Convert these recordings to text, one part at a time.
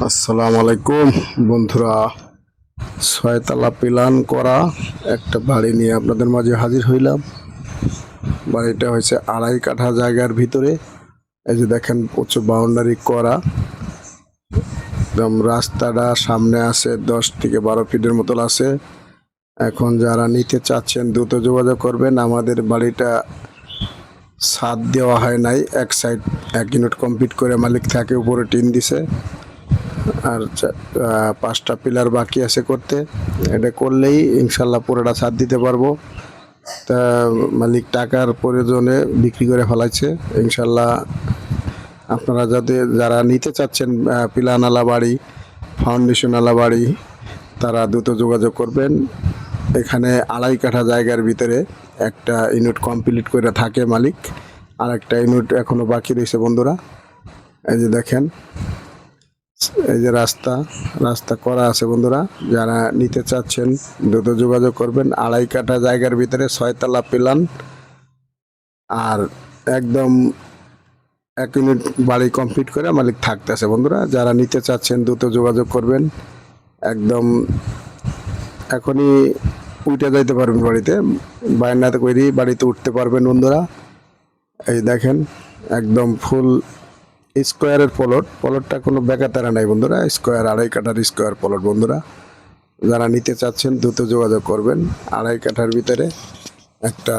আসসালামু আলাইকুম বন্ধুরা। ছয়তলা প্ল্যান করা একটা বাড়ি নিয়ে আপনাদের মাঝে হাজির হইলাম। বাড়িটা হয়েছে 2.5 কাঠা জায়গার ভিতরে। এই যে দেখেন প্রচুর বাউন্ডারি করা, একদম রাস্তাটা সামনে আছে 10 থেকে 12 ফিটের মতো আছে। এখন যারা নিতে চাচ্ছেন দ্রুত যোগাযোগ করবেন। আমাদের বাড়িটা ছাদ দেওয়া হয় নাই, এক সাইড 1 ইউনিট কমপ্লিট করে মালিক থাকে, উপরে টিন দিছে আর 5টা পিলার বাকি আছে করতে। এটা করলেই ইনশাল্লাহ পুরোটা ছাদ দিতে পারবো। তা মালিক টাকার প্রয়োজনে বিক্রি করে ফেলাইছে। ইনশাল্লাহ আপনারা যারা নিতে চাচ্ছেন পিলানালা বাড়ি, ফাউন্ডেশনালা বাড়ি, তারা দ্রুত যোগাযোগ করবেন। এখানে 2.5 কাঠা জায়গার ভিতরে একটা ইউনিট কমপ্লিট করে থাকে মালিক, আর একটা ইউনিট এখনো বাকি রয়েছে বন্ধুরা। এই যে দেখেন, এই যে রাস্তা করা আছে বন্ধুরা। যারা নিতে চাচ্ছেন দ্রুত যোগাযোগ করবেন। 2.5 কাঠা জায়গার ভিতরে 6তলা প্ল্যান, আর একদম 1 ইউনিট বাড়ি কমপ্লিট করে মালিক থাকতেছে বন্ধুরা। যারা নিতে চাচ্ছেন দ্রুত যোগাযোগ করবেন। একদম এখনই উঠে যাইতে পারবেন বাড়িতে, বায়নাতে করি বাড়িতে উঠতে পারবেন বন্ধুরা। এই দেখেন একদম ফুল স্কোয়ারের প্লটটা কোনো বেকাতারা নাই বন্ধুরা। স্কোয়ার 2.5 কাঠার স্কোয়ার প্লট বন্ধুরা। যারা নিতে চাচ্ছেন দ্রুত যোগাযোগ করবেন। 2.5 কাঠার ভিতরে একটা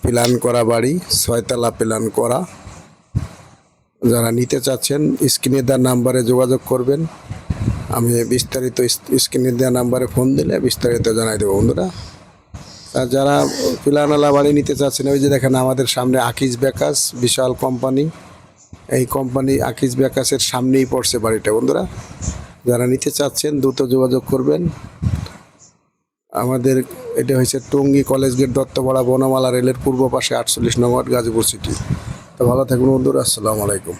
প্ল্যান করা বাড়ি, 6তলা প্ল্যান করা। যারা নিতে চাচ্ছেন স্ক্রিনে দেওয়া নাম্বারে যোগাযোগ করবেন। আমি বিস্তারিত স্ক্রিনে দেওয়া নাম্বারে ফোন দিলে বিস্তারিত জানাই দেবো বন্ধুরা। আর যারা প্ল্যানওয়ালা বাড়ি নিতে চাচ্ছেন, ওই যে দেখেন আমাদের সামনে আকিজ বেকাস বিশাল কোম্পানি। এই কোম্পানি আকিজ বেকাসের সামনেই পড়ছে বাড়িটা বন্ধুরা। যারা নিতে চাচ্ছেন দ্রুত যোগাযোগ করবেন। আমাদের এটা হয়েছে টঙ্গী কলেজ গেট, দত্তপাড়া, বনমালা রেলের পূর্ব পাশে, 48 নং ওয়ার্ড, গাজীপুর সিটি। তো ভালো থাকবেন বন্ধুরা। আসসালামু আলাইকুম।